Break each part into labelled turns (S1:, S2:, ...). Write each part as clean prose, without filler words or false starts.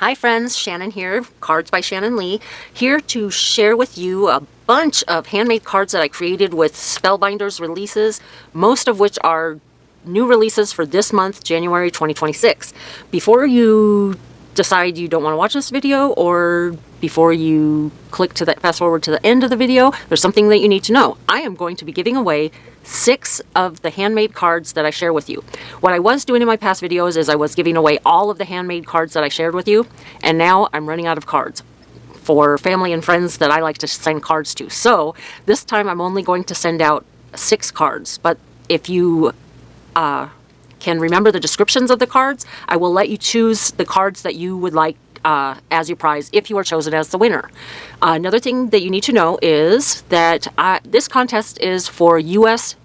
S1: Hi friends, Shannon here, Cards by Shannon Lee, here to share with you a bunch of handmade cards that I created with Spellbinders releases, most of which are new releases for this month, January 2026. Before you decide you don't want to watch this video, or before you click to fast forward to the end of the video, there's something that you need to know. I am going to be giving away 6 of the handmade cards that I share with you. What I was doing in my past videos is I was giving away all of the handmade cards that I shared with you, and now I'm running out of cards for family and friends that I like to send cards to. So this time I'm only going to send out 6 cards, but if you can remember the descriptions of the cards, I will let you choose the cards that you would like as your prize if you are chosen as the winner. Another thing that you need to know is that this contest is for U.S.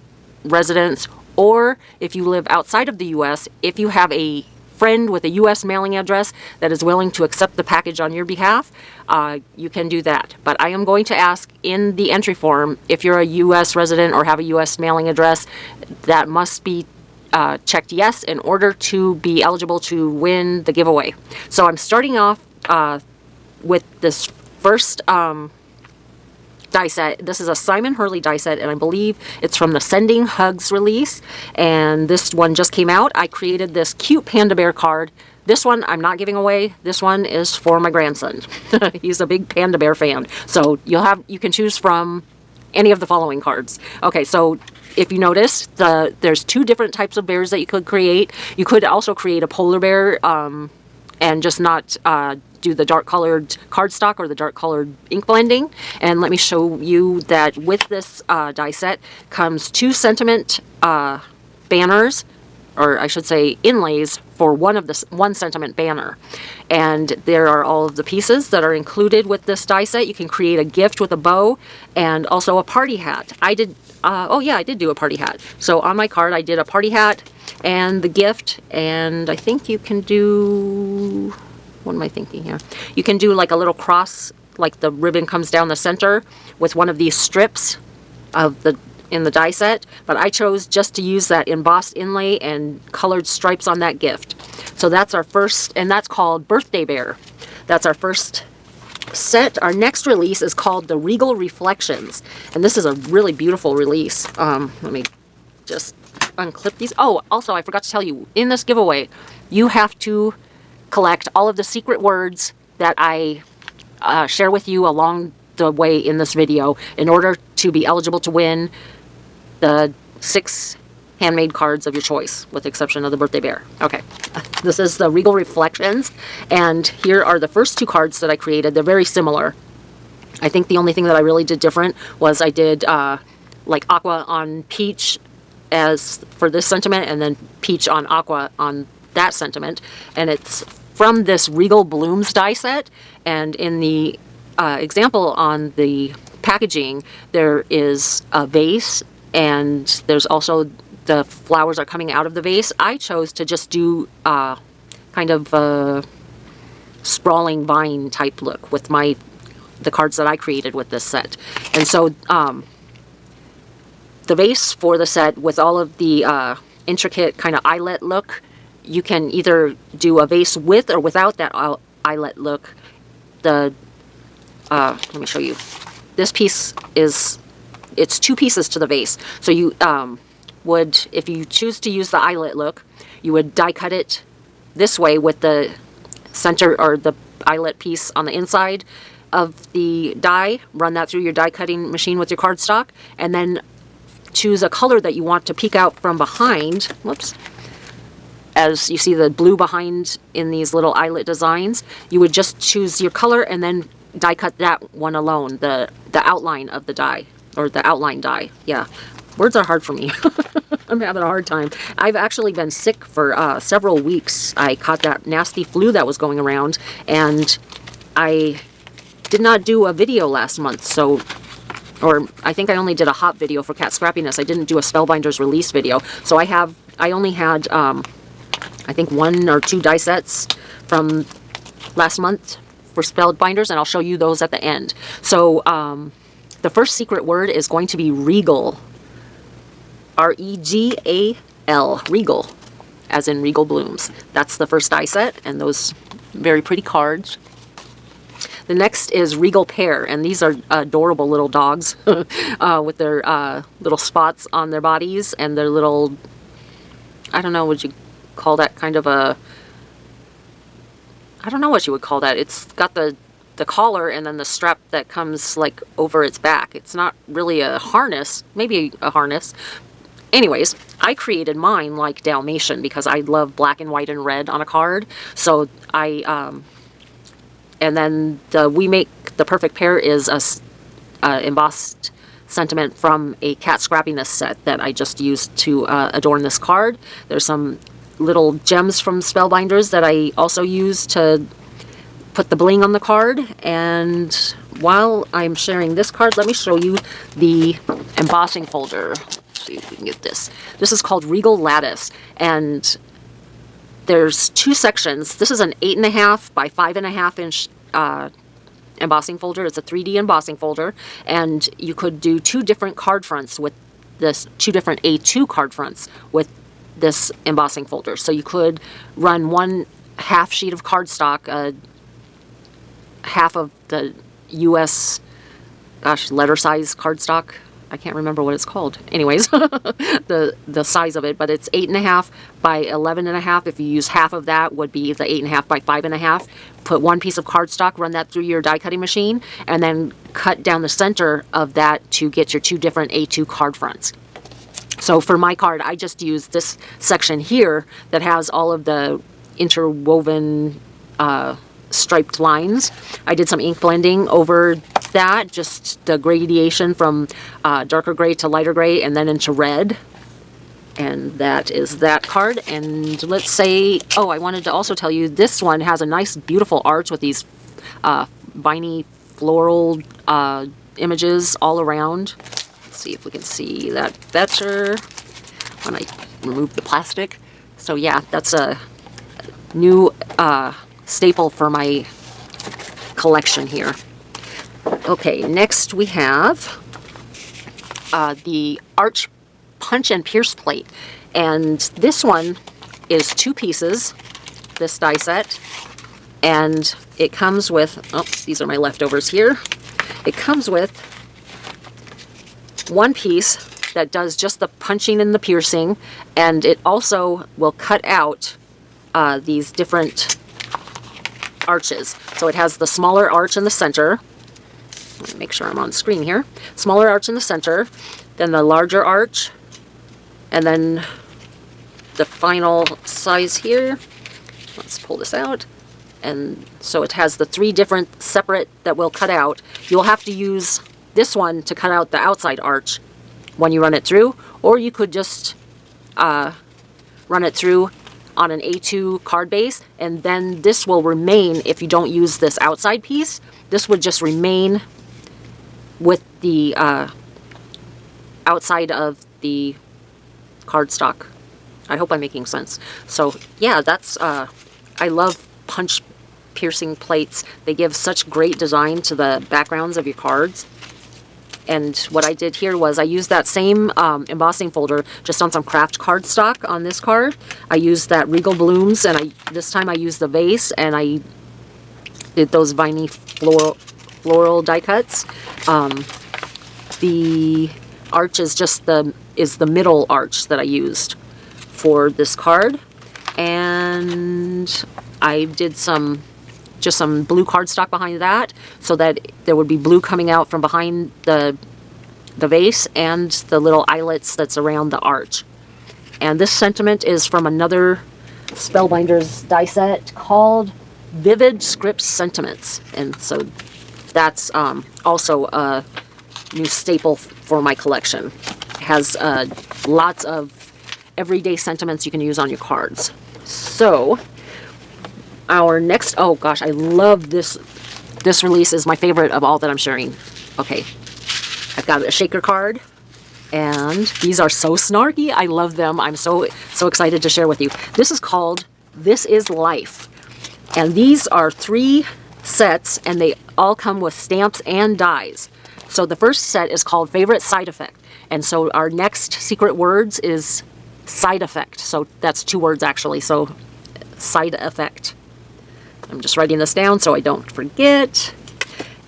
S1: residents, or if you live outside of the U.S., if you have a friend with a U.S. mailing address that is willing to accept the package on your behalf, you can do that. But I am going to ask in the entry form, if you're a U.S. resident or have a U.S. mailing address, that must be checked yes in order to be eligible to win the giveaway. So I'm starting off with this first die set. This is a Simon Hurley die set, and I believe it's from the Sending Hugs release, and this one just came out. I created this cute panda bear card. This one I'm not giving away. This one is for my grandson. He's a big panda bear fan. So you can choose from any of the following cards. Okay, so if you notice, there's 2 different types of bears that you could create. You could also create a polar bear and just not do the dark colored cardstock or the dark colored ink blending. And let me show you that with this die set comes 2 sentiment banners, or I should say inlays, for one sentiment banner. And there are all of the pieces that are included with this die set. You can create a gift with a bow and also a party hat. I did do a party hat. So on my card I did a party hat and the gift, and I think you can do, what am I thinking here? You can do like a little cross, like the ribbon comes down the center with one of these strips in the die set, but I chose just to use that embossed inlay and colored stripes on that gift. So that's our first, and that's called Birthday Bear. That's our first set. Our next release is called the Regal Reflections, and this is a really beautiful release. Let me just unclip these. Oh, also I forgot to tell you, in this giveaway you have to collect all of the secret words that I share with you along the way in this video in order to be eligible to win the 6 handmade cards of your choice, with the exception of the Birthday Bear. Okay, this is the Regal Reflections, and here are the first 2 cards that I created. They're very similar. I think the only thing that I really did different was I did like aqua on peach as for this sentiment, and then peach on aqua on that sentiment, and it's from this Regal Blooms die set. And in the example on the packaging, there is a vase, and there's also the flowers are coming out of the vase. I chose to just do kind of a sprawling vine type look with the cards that I created with this set. And so the vase for the set with all of the intricate kind of eyelet look, you can either do a vase with or without that eyelet look. Let me show you. This piece it's 2 pieces to the vase. So you would, if you choose to use the eyelet look, you would die cut it this way with the center or the eyelet piece on the inside of the die, run that through your die cutting machine with your cardstock, and then choose a color that you want to peek out from behind. Whoops. As you see the blue behind in these little eyelet designs, you would just choose your color and then die cut that one alone, the outline of the die, or the outline die. Yeah, words are hard for me. I'm having a hard time. I've actually been sick for several weeks. I caught that nasty flu that was going around, and I did not do a video last month, or I think I only did a hop video for Cat Scrappiness. I didn't do a Spellbinders release video, so I only had I think 1 or 2 die sets from last month for Spellbinders, and I'll show you those at the end. So the first secret word is going to be Regal. R-E-G-A-L. Regal, as in Regal Blooms. That's the first die set, and those Very pretty cards. The next is Regal Pear, and these are adorable little dogs with their little spots on their bodies and their little, I don't know, would you call that kind of a, I don't know what you would call that. It's got the collar and then the strap that comes like over its back. It's not really a harness, maybe a harness. Anyways, I created mine like Dalmatian because I love black and white and red on a card. So and then the We Make the Perfect Pair is a embossed sentiment from a cat scrappiness set that I just used to adorn this card. There's some little gems from Spellbinders that I also use to put the bling on the card. And while I'm sharing this card, let me show you the embossing folder. Let's see if we can get this. This is called Regal Lattice, and there's two sections. This is an 8.5 by 5.5 inch embossing folder. It's a 3D embossing folder, and you could do two different card fronts with this, two different A2 card fronts with this embossing folder. So you could run one half sheet of cardstock, half of the US, letter size cardstock. I can't remember what it's called. Anyways, the size of it, but it's 8.5 by 11.5. If you use half of that, would be the 8.5 by 5.5. Put one piece of cardstock, run that through your die cutting machine, and then cut down the center of that to get your two different A2 card fronts. So for my card, I just used this section here that has all of the interwoven striped lines. I did some ink blending over that, just the gradation from darker gray to lighter gray and then into red. And that is that card. And let's say, oh, I wanted to also tell you, this one has a nice, beautiful arch with these viney floral images all around. Let's see if we can see that better when I remove the plastic. So yeah, that's a new staple for my collection here. Okay, next we have the Arch Punch and Pierce plate, and this one is two pieces, this die set, and it comes with, oh, these are my leftovers here. It comes with one piece that does just the punching and the piercing, and it also will cut out these different arches. So it has the smaller arch in the center. Let me make sure I'm on screen here. Smaller arch in the center, then the larger arch, and then the final size here. Let's pull this out. And so it has the three different separate that will cut out. You'll have to use this one to cut out the outside arch when you run it through, or you could just run it through on an A2 card base, and then this will remain, if you don't use this outside piece, this would just remain with the outside of the cardstock. I hope I'm making sense. So yeah, that's, I love punch piercing plates. They give such great design to the backgrounds of your cards. And what I did here was I used that same embossing folder just on some craft cardstock on this card. I used that Regal Blooms, and this time I used the vase, and I did those viney floral die cuts. The arch is just the middle arch that I used for this card, and I did just some blue cardstock behind that, so that there would be blue coming out from behind the vase and the little eyelets that's around the arch. And this sentiment is from another Spellbinders die set called Vivid Script Sentiments, and so that's also a new staple for my collection. It has lots of everyday sentiments you can use on your cards. So our next, oh gosh, I love this. This release is my favorite of all that I'm sharing. Okay, I've got a shaker card, and these are so snarky. I love them. I'm so excited to share with you. This is called This Is Life, and these are 3 sets, and they all come with stamps and dies. So the first set is called Favorite Side Effect, and so our next secret words is side effect. So that's 2 words actually. So side effect. I'm just writing this down so I don't forget.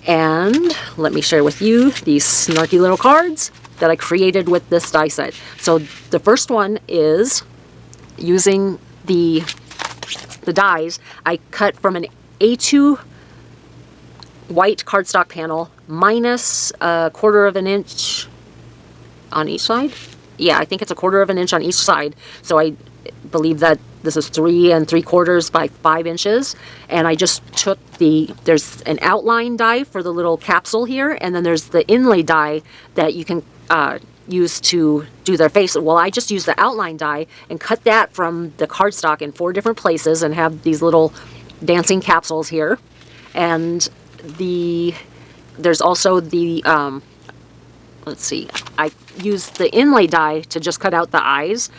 S1: And let me share with you these snarky little cards that I created with this die set. So the first one is using the dies I cut from an A2 white cardstock panel minus a 1/4 of an inch on each side. Yeah, I think it's a 1/4 of an inch on each side. So I believe that this is 3 3/4 by 5 inches. And I just took there's an outline die for the little capsule here, and then there's the inlay die that you can use to do their face. Well, I just used the outline die and cut that from the cardstock in 4 different places and have these little dancing capsules here. And there's also the, let's see, I used the inlay die to just cut out the eyes.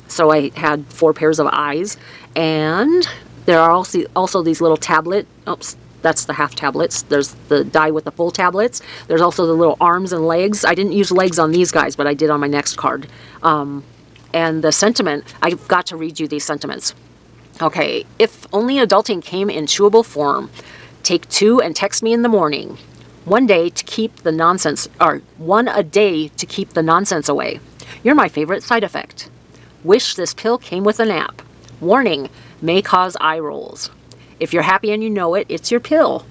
S1: So I had 4 pairs of eyes. And there are also these little tablet, oops, that's the half tablets. There's the die with the full tablets. There's also the little arms and legs. I didn't use legs on these guys, but I did on my next card. And the sentiment, I've got to read you these sentiments. Okay, if only adulting came in chewable form. Take 2 and text me in the morning. 1 day to keep the nonsense, or 1 a day to keep the nonsense away. You're my favorite side effect. Wish this pill came with an app. Warning, may cause eye rolls. If you're happy and you know it, it's your pill.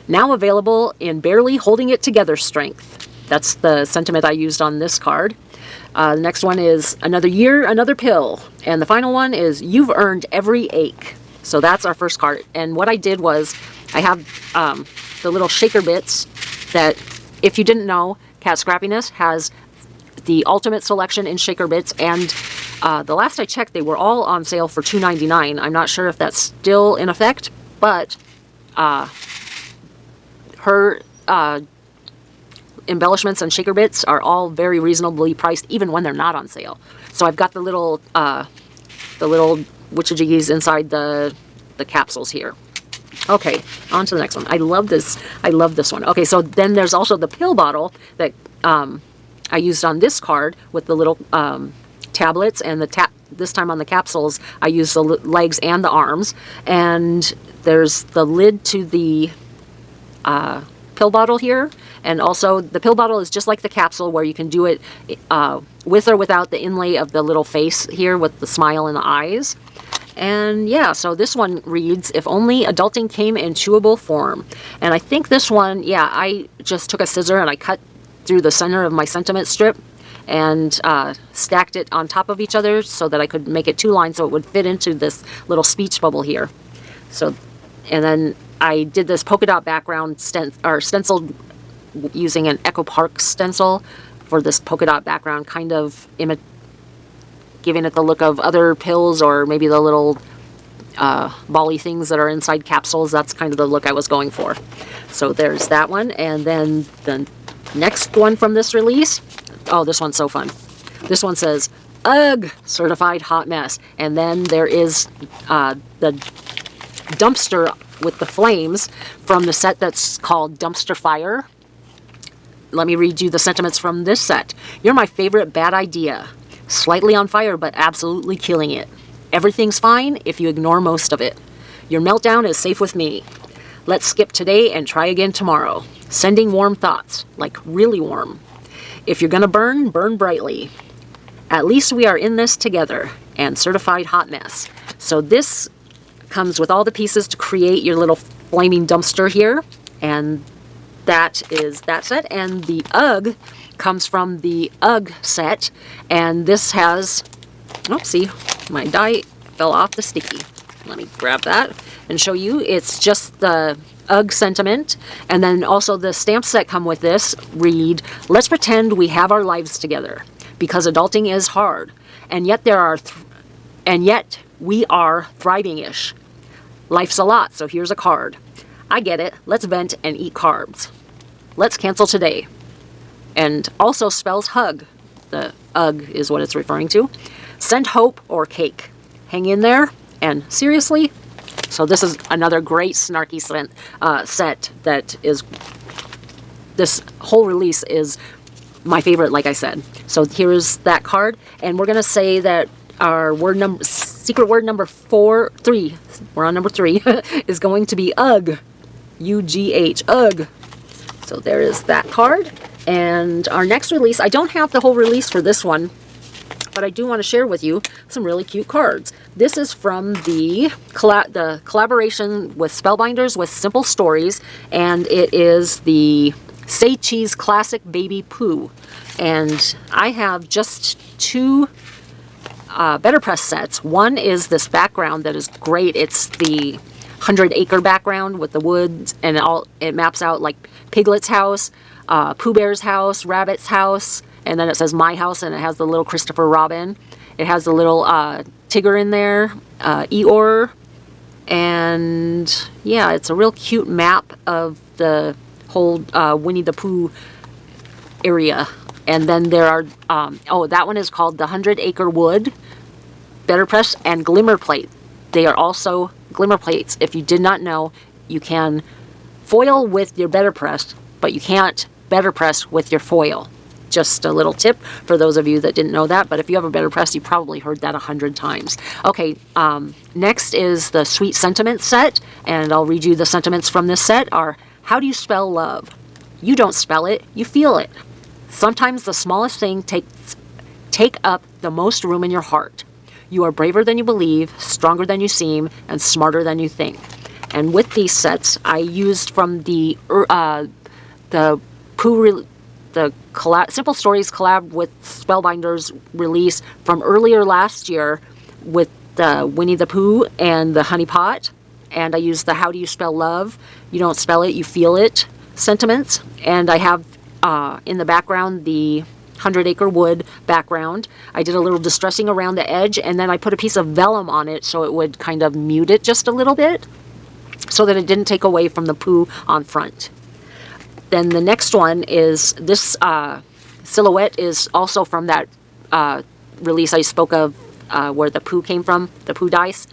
S1: Now available in barely holding it together strength. That's the sentiment I used on this card. The next one is another year, another pill. And the final one is you've earned every ache. So that's our first card. And what I did was I have the little shaker bits that, if you didn't know, Cat Scrappiness has the ultimate selection in shaker bits, and the last I checked, they were all on sale for $2.99. I'm not sure if that's still in effect, but her embellishments and shaker bits are all very reasonably priced, even when they're not on sale. So I've got the little witchajiggies inside the capsules here. Okay, on to the next one. I love this one. Okay, so then there's also the pill bottle that I used on this card with the little tablets, and this time on the capsules I used the legs and the arms. And there's the lid to the pill bottle here, and also the pill bottle is just like the capsule, where you can do it with or without the inlay of the little face here with the smile and the eyes. And yeah, so this one reads, if only adulting came in chewable form. And I think this one, yeah, I just took a scissor and I cut through the center of my sentiment strip and stacked it on top of each other so that I could make it 2 lines so it would fit into this little speech bubble here. So, and then I did this polka dot background stenciled using an Echo Park stencil for this polka dot background, kind of giving it the look of other pills, or maybe the little bally things that are inside capsules. That's kind of the look I was going for. So there's that one. And then the next one from this release, oh, this one's so fun. This one says, ugh, certified hot mess. And then there is the dumpster with the flames from the set that's called Dumpster Fire. Let me read you the sentiments from this set. You're my favorite bad idea. Slightly on fire, but absolutely killing it. Everything's fine if you ignore most of it. Your meltdown is safe with me. Let's skip today and try again tomorrow. Sending warm thoughts, like really warm. If you're gonna burn, burn brightly. At least we are in this together. And certified hot mess. So this comes with all the pieces to create your little flaming dumpster here. And that is that set. And the UGG comes from the UGG set, and this has, oh, see, my die fell off the sticky. Let me grab that and show you. It's just the UGG sentiment, and then also the stamp set come with this read, let's pretend we have our lives together, because adulting is hard, and yet we are thriving-ish. Life's a lot, so here's a card. I get it, let's vent and eat carbs. Let's cancel today. And also spells hug. The UGG is what it's referring to. Send hope or cake. Hang in there. And seriously. So this is another great snarky set that is, this whole release is my favorite, like I said. So here's that card. And we're going to say that our word number, secret word number 3, we're on number 3, is going to be UGH. UGH, UGH. So there is that card. And our next release, I don't have the whole release for this one, but I do want to share with you some really cute cards. This is from the collaboration with Spellbinders with Simple Stories, and it is the Say Cheese Classic Baby Pooh. And I have just 2 Better Press sets. One is this background that is great. It's the 100-acre background with the woods, and it maps out like Piglet's house, Pooh Bear's house, Rabbit's house, and then it says my house, and it has the little Christopher Robin. It has the little Tigger in there, Eeyore, and yeah, it's a real cute map of the whole Winnie the Pooh area. And then there are, that one is called the 100-Acre Wood, Better Press, and Glimmer Plate. They are also glimmer plates. If you did not know, you can foil with your Better Press, but you can't Better Press with your foil. Just a little tip for those of you that didn't know that, but if you have a Better Press, you probably heard that 100 times. Okay, next is the Sweet Sentiments set, and I'll read you the sentiments from this set are, how do you spell love? You don't spell it, you feel it. Sometimes the smallest thing take up the most room in your heart. You are braver than you believe, stronger than you seem, and smarter than you think. And with these sets, I used from the Simple Stories collab with Spellbinders release from earlier last year with the Winnie the Pooh and the Honey Pot. And I used the How Do You Spell Love? You don't spell it, you feel it sentiments. And I have in the background the 100-Acre Wood background. I did a little distressing around the edge, and then I put a piece of vellum on it so it would kind of mute it just a little bit so that it didn't take away from the Pooh on front. Then the next one is this silhouette is also from that release I spoke of where the Pooh came from, the Pooh dice.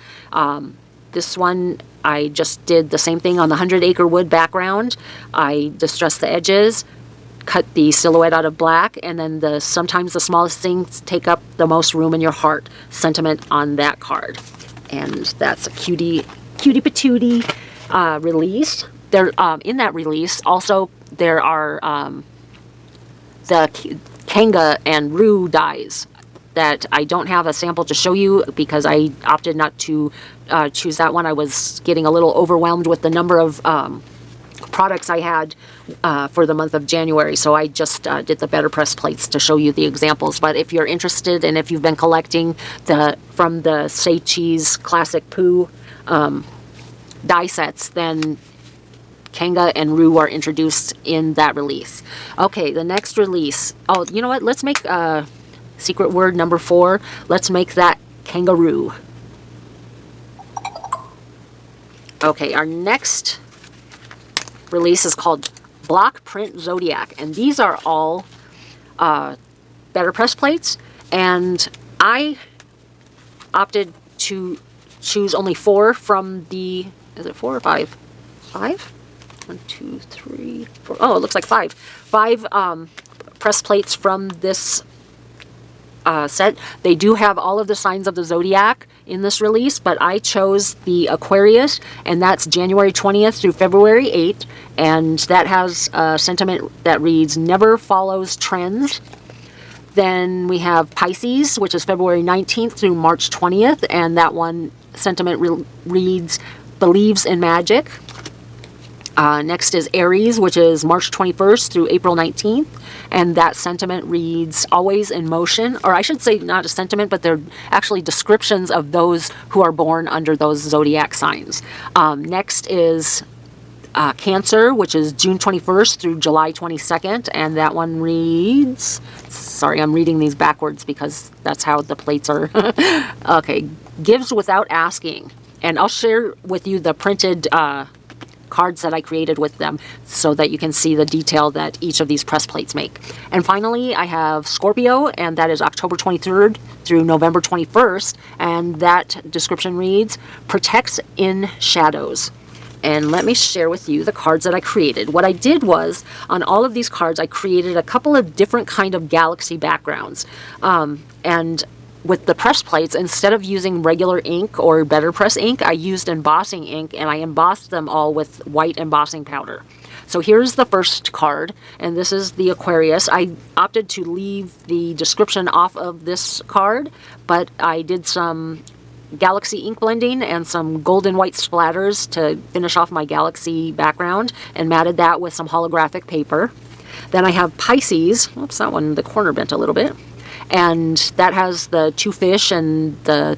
S1: This one I just did the same thing on the 100-Acre Wood background. I distressed the edges, cut the silhouette out of black, and then sometimes the smallest things take up the most room in your heart sentiment on that card. And that's a cutie patootie release. There in that release also there are the Kanga and Roo dies that I don't have a sample to show you because I opted not to choose that one. I was getting a little overwhelmed with the number of products I had for the month of January, so I just did the Better Press plates to show you the examples. But if you're interested and if you've been collecting from the Say Cheese Classic Pooh die sets, then Kanga and Roo are introduced in that release. Okay, the next release. Oh, you know what? Let's make secret word number 4. Let's make that kangaroo. Okay, our next release is called Block Print Zodiac, and these are all Better Press plates, and I opted to choose only 4 from the, is it 4 or 5? 5? 1, 2, 3, 4. Oh, it looks like 5. 5 press plates from this set. They do have all of the signs of the zodiac in this release, but I chose the Aquarius, and that's January 20th through February 8th, and that has a sentiment that reads, never follows trends. Then we have Pisces, which is February 19th through March 20th, and that one sentiment reads, believes in magic. Next is Aries, which is March 21st through April 19th, and that sentiment reads always in motion, or I should say not a sentiment, but they're actually descriptions of those who are born under those zodiac signs. Next is Cancer, which is June 21st through July 22nd, and that one reads, sorry, I'm reading these backwards because that's how the plates are. Okay, gives without asking, and I'll share with you the printed cards that I created with them so that you can see the detail that each of these press plates make. And finally, I have Scorpio, and that is October 23rd through November 21st, and that description reads, protects in shadows. And let me share with you the cards that I created. What I did was, on all of these cards, I created a couple of different kind of galaxy backgrounds. And with the press plates, instead of using regular ink or Better Press ink, I used embossing ink, and I embossed them all with white embossing powder. So here's the first card, and this is the Aquarius. I opted to leave the description off of this card, but I did some Galaxy ink blending and some gold and white splatters to finish off my Galaxy background, and matted that with some holographic paper. Then I have Pisces. Oops, that one, the corner bent a little bit. And that has the two fish, and the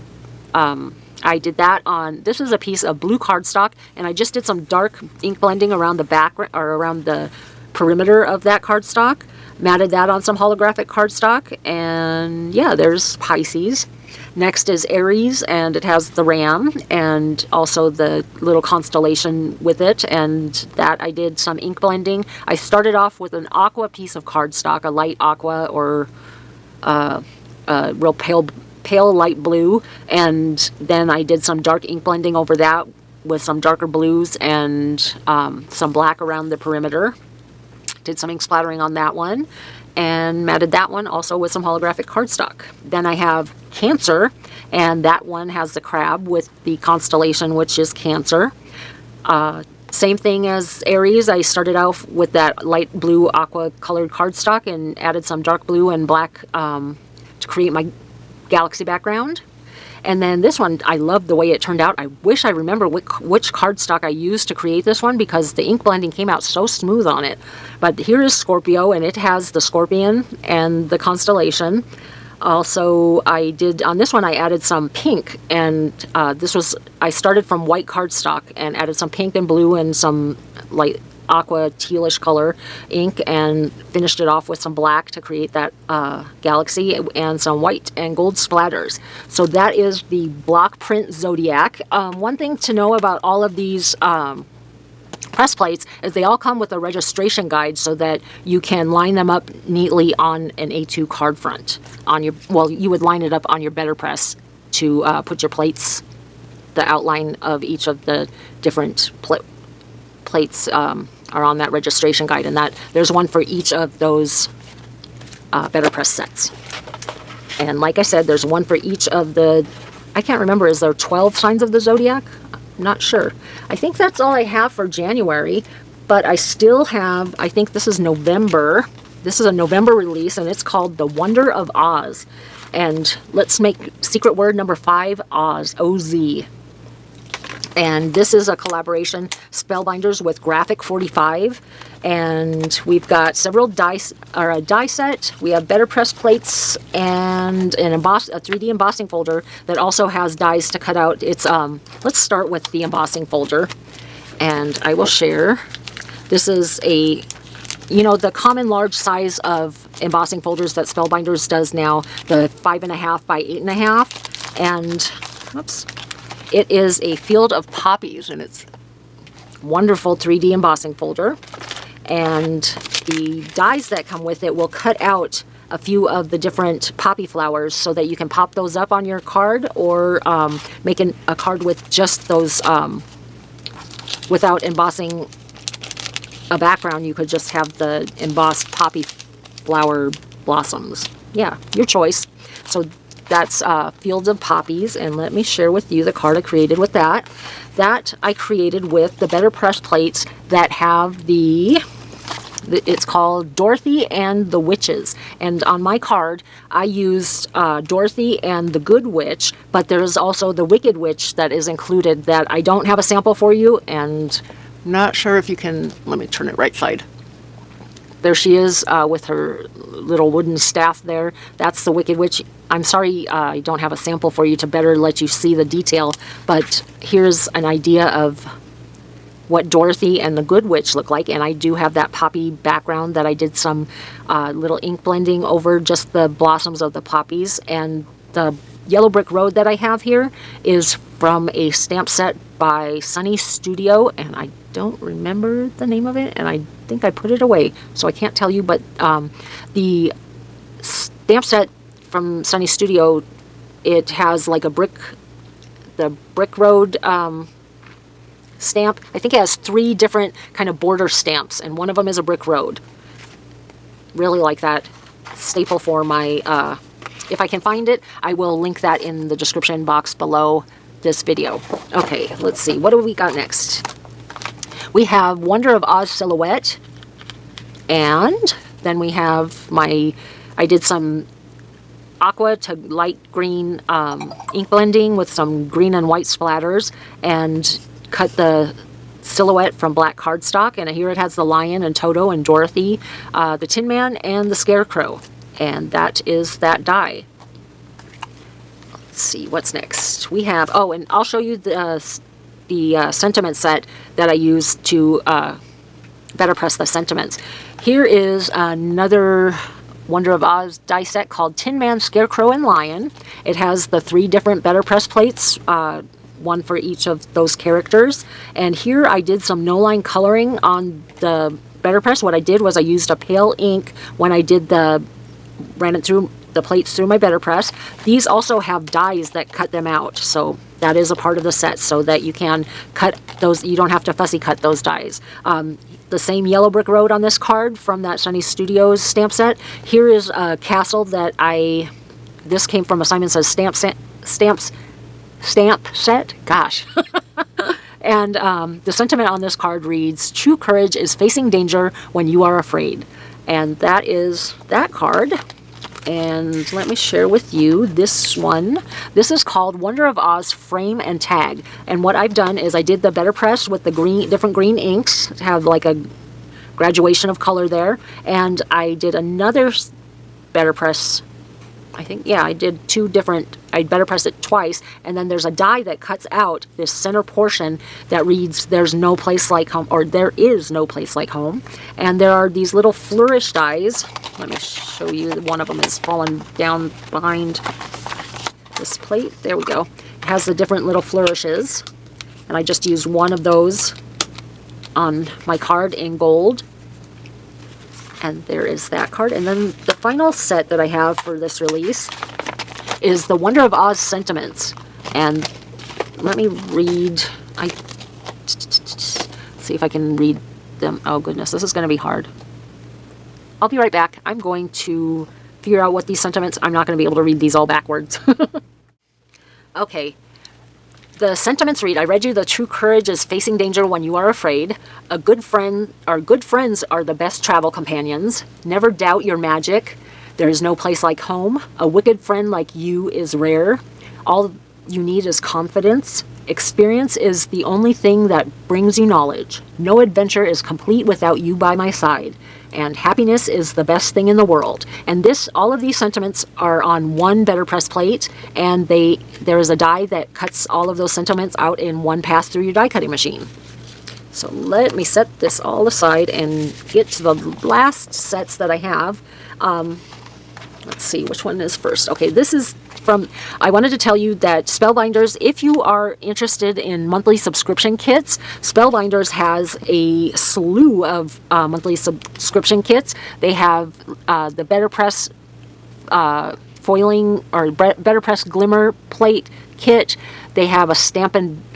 S1: I did that on, this is a piece of blue cardstock, and I just did some dark ink blending around the background, or around the perimeter of that cardstock. Matted that on some holographic cardstock, and yeah, there's Pisces. Next is Aries, and it has the ram and also the little constellation with it, and that I did some ink blending. I started off with an aqua piece of cardstock, a light aqua or real pale light blue, and then I did some dark ink blending over that with some darker blues and some black around the perimeter. Did some ink splattering on that one, and matted that one also with some holographic cardstock. Then I have Cancer, and that one has the crab with the constellation, which is Cancer. Same thing as Aries. I started out with that light blue aqua colored cardstock and added some dark blue and black to create my Galaxy background. And then this one, I love the way it turned out. I wish I remember which cardstock I used to create this one, because the ink blending came out so smooth on it. But here is Scorpio, and it has the scorpion and the constellation. Also, I did, on this one, I added some pink, and I started from white cardstock and added some pink and blue and some light aqua tealish color ink, and finished it off with some black to create that Galaxy, and some white and gold splatters. So that is the block print Zodiac. One thing to know about all of these press plates is they all come with a registration guide, so that you can line them up neatly on an A2 card front. You would line it up on your Better Press to put your plates, the outline of each of the different plates are on that registration guide, and that there's one for each of those Better Press sets. And like I said, there's one for each of the, I can't remember, is there 12 signs of the zodiac? I'm not sure. I think that's all I have for January, but I still have, I think this is November. This is a November release, and it's called The Wonder of Oz. And let's make secret word number 5, Oz, O-Z. And this is a collaboration, Spellbinders with Graphic 45, and we've got several dice, or a die set. We have Better Press plates and a 3D embossing folder that also has dies to cut out. It's let's start with the embossing folder, and I will share. This is a, the common large size of embossing folders that Spellbinders does now, the 5.5 by 8.5, and whoops. It is a field of poppies, and it's wonderful 3D embossing folder. And the dies that come with it will cut out a few of the different poppy flowers so that you can pop those up on your card, or make a card with just those, without embossing a background. You could just have the embossed poppy flower blossoms. Yeah, your choice. So that's Fields of Poppies, and let me share with you the card I created with that. That I created with the Better Press plates that have it's called Dorothy and the Witches. And on my card, I used Dorothy and the Good Witch, but there's also the Wicked Witch that is included that I don't have a sample for you, and I'm not sure if you can, let me turn it right side. There she is with her little wooden staff there. That's the Wicked Witch. I'm sorry I don't have a sample for you to better let you see the detail, but here's an idea of what Dorothy and the Good Witch look like, and I do have that poppy background that I did some little ink blending over just the blossoms of the poppies. And the yellow brick road that I have here is from a stamp set by Sunny Studio, and I don't remember the name of it, and I think I put it away, so I can't tell you, but the stamp set from Sunny Studio, it has like the brick road stamp. I think it has 3 different kind of border stamps, and one of them is a brick road. Really like that staple for my if I can find it, I will link that in the description box below this video. Okay, let's see. What do we got next? We have Wonder of Oz silhouette. And then we have I did some aqua to light green ink blending with some green and white splatters, and cut the silhouette from black cardstock. And here it has the lion and Toto and Dorothy, the Tin Man, and the Scarecrow. And that is that die. Let's see, what's next? We have, oh, and I'll show you the sentiment set that I used to better press the sentiments. Here is another Wonder of Oz die set called Tin Man, Scarecrow, and Lion. It has the 3 different better press plates, one for each of those characters. And here I did some no-line coloring on the better press. What I did was I used a pale ink when I did ran it through the plates through my better press. These also have dies that cut them out, so that is a part of the set, so that you can cut those. You don't have to fussy cut those dies. The same yellow brick road on this card from that Sunny Studios stamp set. Here is a castle that this came from a Simon Says stamp set. Gosh. And the sentiment on this card reads, "True courage is facing danger when you are afraid." And that is that card. And let me share with you this one. This is called Wonder of Oz Frame and Tag. And what I've done is I did the better press with the different green inks to have like a graduation of color there. And I did another better press. I think, yeah, I did 2 different, I better press it twice, and then there's a die that cuts out this center portion that reads, "There's no place like home," or "There is no place like home." And there are these little flourish dies. Let me show you. One of them is fallen down behind this plate. There we go. It has the different little flourishes, and I just used one of those on my card in gold. And there is that card. And then the final set that I have for this release is the Wonder of Oz sentiments. And let me read. See if I can read them. Oh goodness, this is going to be hard. I'll be right back. I'm going to figure out what these sentiments. I'm not going to be able to read these all backwards. Okay. The sentiments read, "I read you the true courage is facing danger when you are afraid. A good friend, or good friends are the best travel companions. Never doubt your magic. There is no place like home. A wicked friend like you is rare. All you need is confidence. Experience is the only thing that brings you knowledge. No adventure is complete without you by my side. And happiness is the best thing in the world." And all of these sentiments are on one better press plate, and there is a die that cuts all of those sentiments out in one pass through your die cutting machine. So let me set this all aside and get to the last sets that I have. Let's see, which one is first? Okay, this is I wanted to tell you that Spellbinders, if you are interested in monthly subscription kits, Spellbinders has a slew of monthly subscription kits. They have the Better Press foiling, or Better Press glimmer plate kit. They have a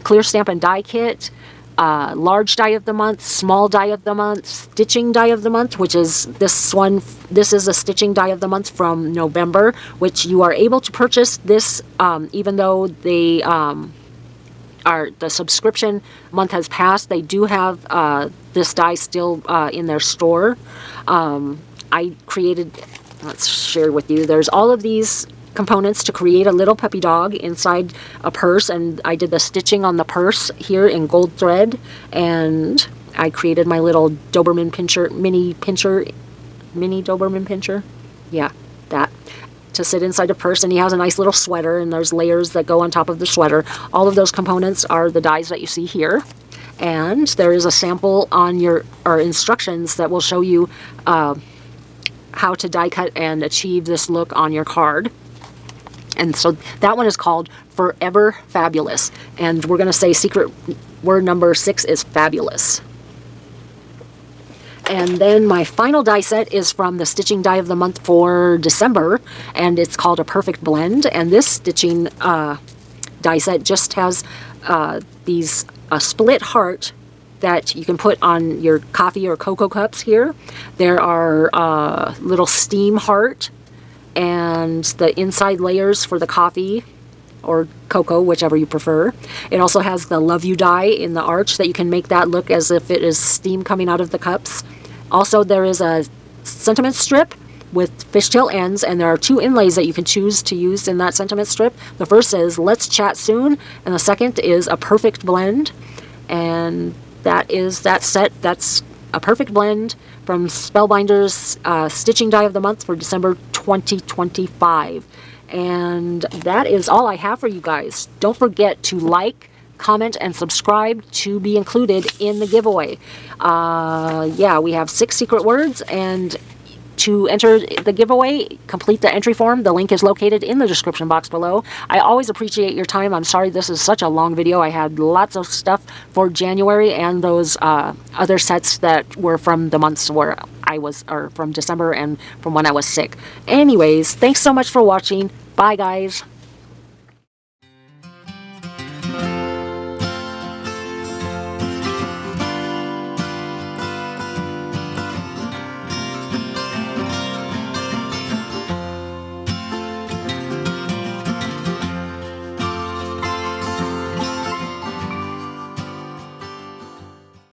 S1: clear stamp and die kit. Large die of the month, small die of the month, stitching die of the month, which is this one. This is a stitching die of the month from November, which you are able to purchase this even though the subscription month has passed. They do have this die still in their store. I created, let's share with you, there's all of these components to create a little puppy dog inside a purse, and I did the stitching on the purse here in gold thread, and I created my little Doberman pincher, mini Doberman pincher, yeah, that, to sit inside a purse. And he has a nice little sweater, and there's layers that go on top of the sweater. All of those components are the dies that you see here, and there is a sample on or instructions that will show you how to die cut and achieve this look on your card. And so that one is called Forever Fabulous. And we're going to say secret word number 6 is fabulous. And then my final die set is from the stitching die of the month for December, and it's called A Perfect Blend. And this stitching die set just has a split heart that you can put on your coffee or cocoa cups here. There are little steam heart and the inside layers for the coffee or cocoa, whichever you prefer. It also has the Love You die in the arch that you can make that look as if it is steam coming out of the cups. Also, there is a sentiment strip with fishtail ends, and there are 2 inlays that you can choose to use in that sentiment strip. The first is Let's Chat Soon, and the second is A Perfect Blend. And that is that set. That's A Perfect Blend from Spellbinders Stitching Die of the Month for December 2025. And that is all I have for you guys. Don't forget to like, comment, and subscribe to be included in the giveaway. Yeah, we have 6 secret words, and to enter the giveaway, complete the entry form. The link is located in the description box below. I always appreciate your time. I'm sorry this is such a long video. I had lots of stuff for January and those other sets that were from the months where I was, or from December and from when I was sick. Anyways, thanks so much for watching. Bye, guys.